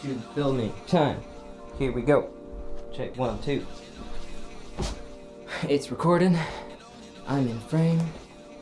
to filming time. Here we go. Check 1, 2. It's recording. I'm in frame.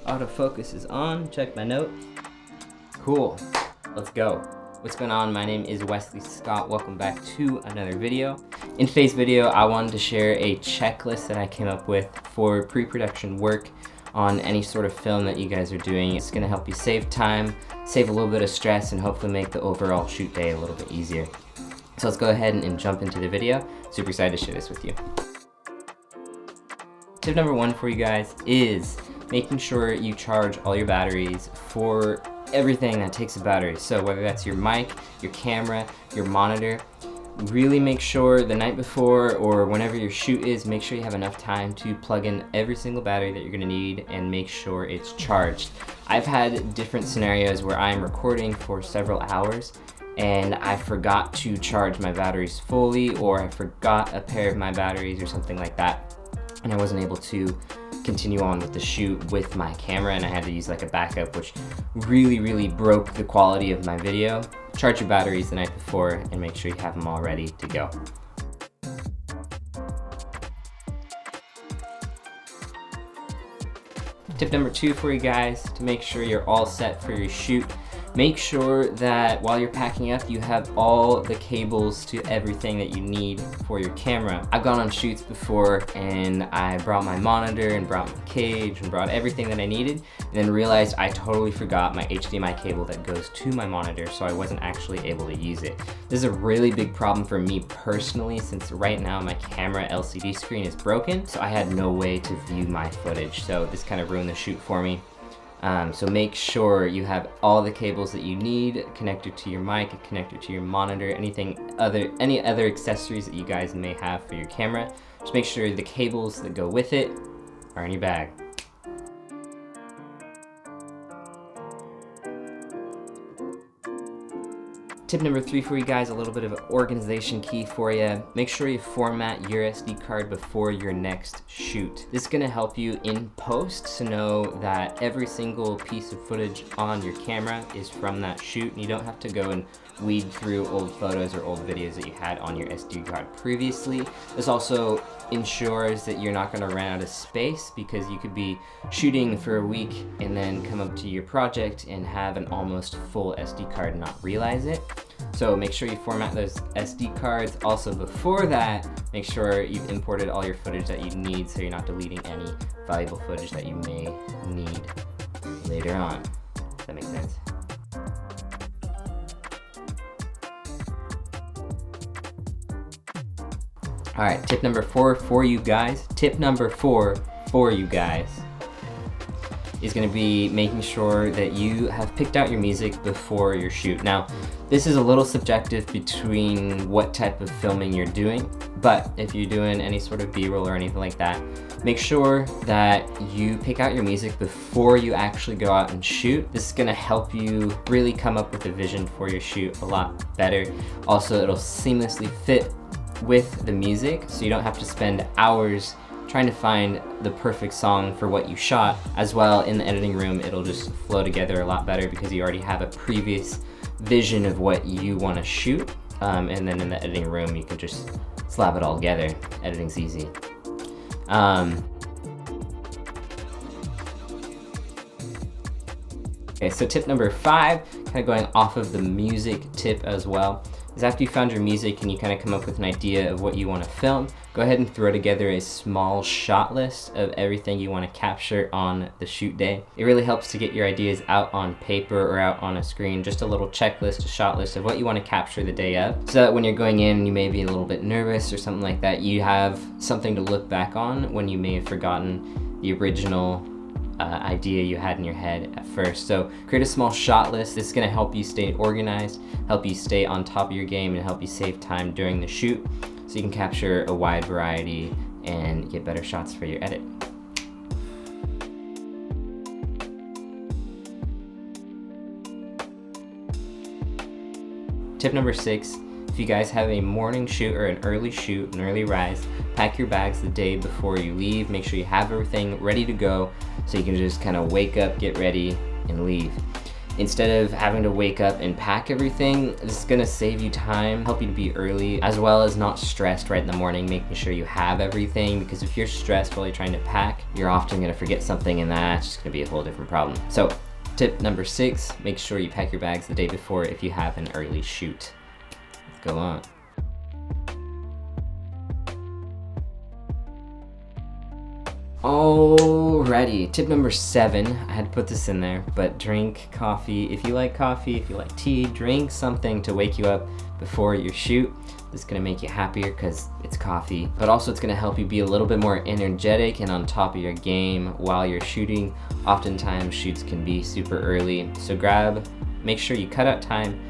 Autofocus is on. Check my note. Cool. Let's go. What's going on? My name is Wesley Scott. Welcome back to another video. In today's video, I wanted to share a checklist that I came up with for pre-production work on any sort of film that you guys are doing. It's going to help you save time, save a little bit of stress, and hopefully make the overall shoot day a little bit easier. So let's go ahead and jump into the video. Super excited to share this with you. Tip number 1 for you guys is making sure you charge all your batteries for everything that takes a battery. So whether that's your mic, your camera, your monitor, really make sure the night before or whenever your shoot is, make sure you have enough time to plug in every single battery that you're gonna need and make sure it's charged. I've had different scenarios where I'm recording for several hours and I forgot to charge my batteries fully, or I forgot a pair of my batteries or something like that, and I wasn't able to continue on with the shoot with my camera, and I had to use like a backup, which really broke the quality of my video. Charge your batteries the night before and make sure you have them all ready to go. Tip number 2 for you guys, to make sure you're all set for your shoot, make sure that while you're packing up, you have all the cables to everything that you need for your camera. I've gone on shoots before and I brought my monitor and brought my cage and brought everything that I needed, and then realized I totally forgot my HDMI cable that goes to my monitor, so I wasn't actually able to use it. This is a really big problem for me personally, since right now my camera LCD screen is broken, so I had no way to view my footage, so this kind of ruined the shoot for me. So make sure you have all the cables that you need connected to your mic, connected to your monitor, any other accessories that you guys may have for your camera. Just make sure the cables that go with it are in your bag. Tip number 3 for you guys, a little bit of an organization key for you. Make sure you format your SD card before your next shoot. This is gonna help you in post to know that every single piece of footage on your camera is from that shoot, and you don't have to go and weed through old photos or old videos that you had on your SD card previously. This also ensures that you're not gonna run out of space, because you could be shooting for a week and then come up to your project and have an almost full SD card and not realize it. So make sure you format those SD cards. Also before that, make sure you've imported all your footage that you need, so you're not deleting any valuable footage that you may need later on. Does that make sense? All right, tip number 4 for you guys. Tip number 4 for you guys is gonna be making sure that you have picked out your music before your shoot. Now, this is a little subjective between what type of filming you're doing, but if you're doing any sort of B-roll or anything like that, make sure that you pick out your music before you actually go out and shoot. This is gonna help you really come up with a vision for your shoot a lot better. Also, it'll seamlessly fit with the music, so you don't have to spend hours trying to find the perfect song for what you shot. As well, in the editing room, it'll just flow together a lot better because you already have a previous vision of what you want to shoot, and then in the editing room you can just slap it all together. Editing's easy. Okay, so tip number 5, kind of going off of the music tip as well, is after you found your music and you kind of come up with an idea of what you want to film, go ahead and throw together a small shot list of everything you want to capture on the shoot day. It really helps to get your ideas out on paper or out on a screen, just a little checklist, a shot list of what you want to capture the day of, so that when you're going in, you may be a little bit nervous or something like that, you have something to look back on when you may have forgotten the original idea you had in your head at first. So create a small shot list. This is going to help you stay organized, help you stay on top of your game, and help you save time during the shoot, so you can capture a wide variety and get better shots for your edit. Tip number 6, if you guys have a morning shoot or an early shoot, an early rise, pack your bags the day before you leave. Make sure you have everything ready to go so you can just kind of wake up, get ready, and leave. Instead of having to wake up and pack everything, this is gonna save you time, help you to be early, as well as not stressed right in the morning, making sure you have everything, because if you're stressed while you're trying to pack, you're often gonna forget something, and that's just gonna be a whole different problem. So tip number 6, make sure you pack your bags the day before if you have an early shoot. Let's go on. Alrighty, tip number 7, I had to put this in there, but drink coffee. If you like coffee, if you like tea, drink something to wake you up before your shoot. This is gonna make you happier because it's coffee, but also it's gonna help you be a little bit more energetic and on top of your game while you're shooting. Oftentimes shoots can be super early, so make sure you cut out time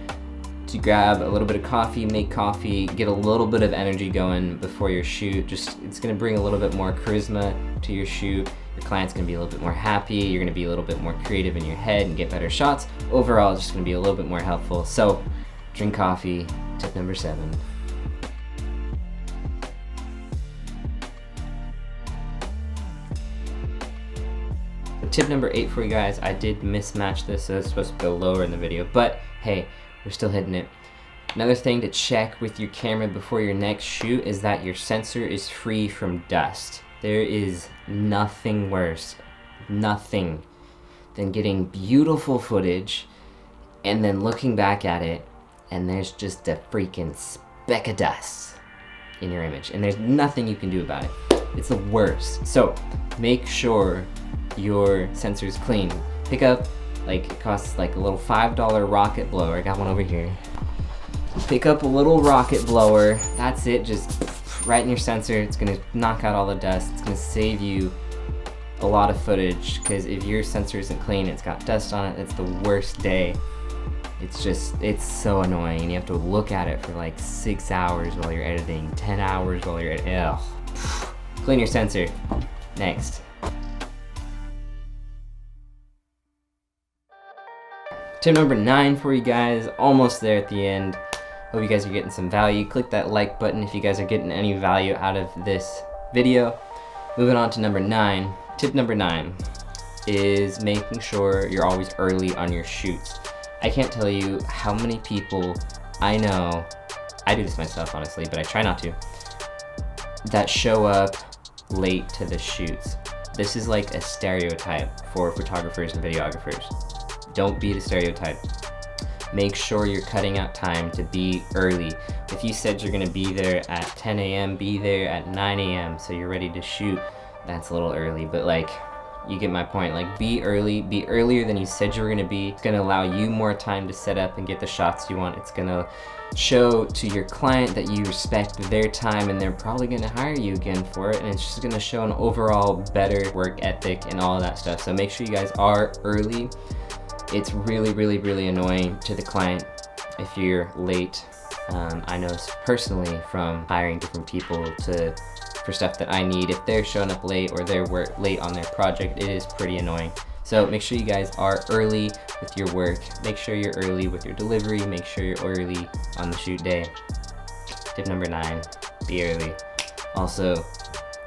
to grab a little bit of coffee, make coffee, get a little bit of energy going before your shoot. It's gonna bring a little bit more charisma to your shoot. Your client's gonna be a little bit more happy. You're gonna be a little bit more creative in your head and get better shots. Overall, it's just gonna be a little bit more helpful. So drink coffee, tip number 7. Tip number 8 for you guys, I did mismatch this, so it's supposed to go lower in the video, but hey, we're still hitting it. Another thing to check with your camera before your next shoot is that your sensor is free from dust. There is nothing worse, nothing, than getting beautiful footage and then looking back at it and there's just a freaking speck of dust in your image and there's nothing you can do about it. It's the worst. So make sure your sensor is clean. Pick up, it costs like a little $5 rocket blower. I got one over here. Pick up a little rocket blower. That's it, just right in your sensor. It's gonna knock out all the dust. It's gonna save you a lot of footage, because if your sensor isn't clean, it's got dust on it, it's the worst day. It's so annoying, and you have to look at it for like 6 hours while you're editing, 10 hours while you're editing. Ugh. Clean your sensor. Next. Tip number 9 for you guys, almost there at the end. Hope you guys are getting some value. Click that like button if you guys are getting any value out of this video. Moving on to number 9. Tip number 9 is making sure you're always early on your shoots. I can't tell you how many people I know, I do this myself honestly, but I try not to, that show up late to the shoots. This is like a stereotype for photographers and videographers. Don't be the stereotype. Make sure you're cutting out time to be early. If you said you're gonna be there at 10 a.m., be there at 9 a.m. so you're ready to shoot. That's a little early, but you get my point. Be early, be earlier than you said you were gonna be. It's gonna allow you more time to set up and get the shots you want. It's gonna show to your client that you respect their time and they're probably gonna hire you again for it, and it's just gonna show an overall better work ethic and all of that stuff. So make sure you guys are early. It's really, really, really annoying to the client if you're late. I know this personally from hiring different people for stuff that I need. If they're showing up late or they're late on their project, it is pretty annoying. So make sure you guys are early with your work. Make sure you're early with your delivery. Make sure you're early on the shoot day. Tip number 9, be early. Also,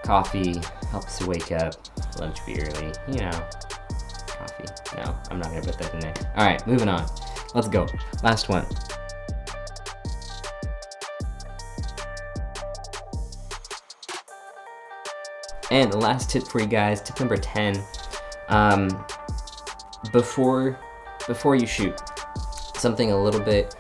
coffee helps you wake up. Lunch, be early, coffee. No, I'm not gonna put that in there. All right, moving on. Let's go. Last one. And the last tip for you guys, tip number 10. Before you shoot, something a little bit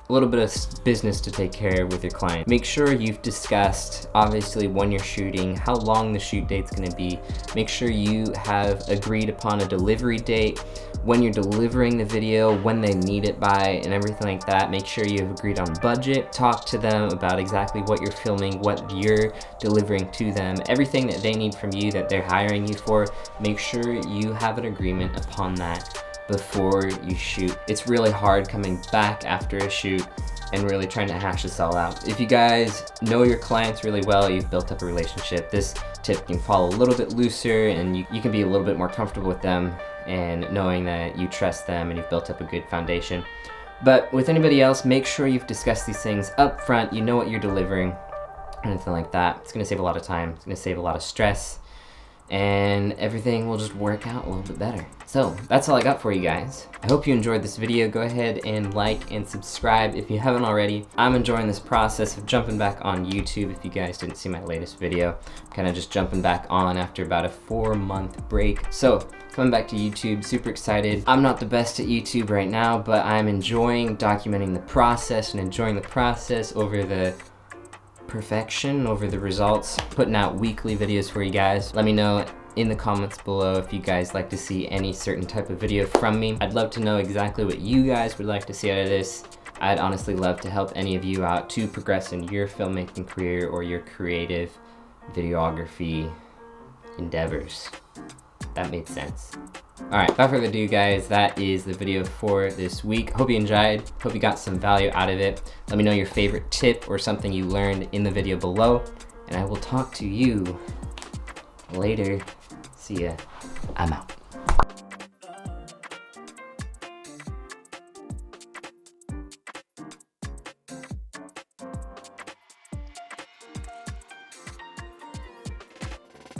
of business to take care of with your client. Make sure you've discussed, obviously, when you're shooting, how long the shoot date's gonna be. Make sure you have agreed upon a delivery date, when you're delivering the video, when they need it by, and everything like that. Make sure you've agreed on budget. Talk to them about exactly what you're filming, what you're delivering to them, everything that they need from you that they're hiring you for. Make sure you have an agreement upon that before you shoot. It's really hard coming back after a shoot and really trying to hash this all out. If you guys know your clients really well, you've built up a relationship, this tip can fall a little bit looser and you can be a little bit more comfortable with them and knowing that you trust them and you've built up a good foundation. But with anybody else, make sure you've discussed these things up front. You know what you're delivering, anything like that. It's gonna save a lot of time. It's gonna save a lot of stress. and everything will just work out a little bit better. So that's all I got for you guys. I hope you enjoyed this video. Go ahead and like and subscribe if you haven't already. I'm enjoying this process of jumping back on YouTube. If you guys didn't see my latest video, I'm kind of just jumping back on after about a 4-month break. So coming back to YouTube, super excited. I'm not the best at YouTube right now, but I'm enjoying documenting the process and enjoying the process over the perfection, over the results, putting out weekly videos for you guys. Let me know in the comments below if you guys like to see any certain type of video from me. I'd love to know exactly what you guys would like to see out of this. I'd honestly love to help any of you out to progress in your filmmaking career or your creative videography endeavors. That made sense. Alright, without further ado guys, that is the video for this week. Hope you enjoyed, hope you got some value out of it. Let me know your favorite tip or something you learned in the video below, and I will talk to you later. See ya. I'm out.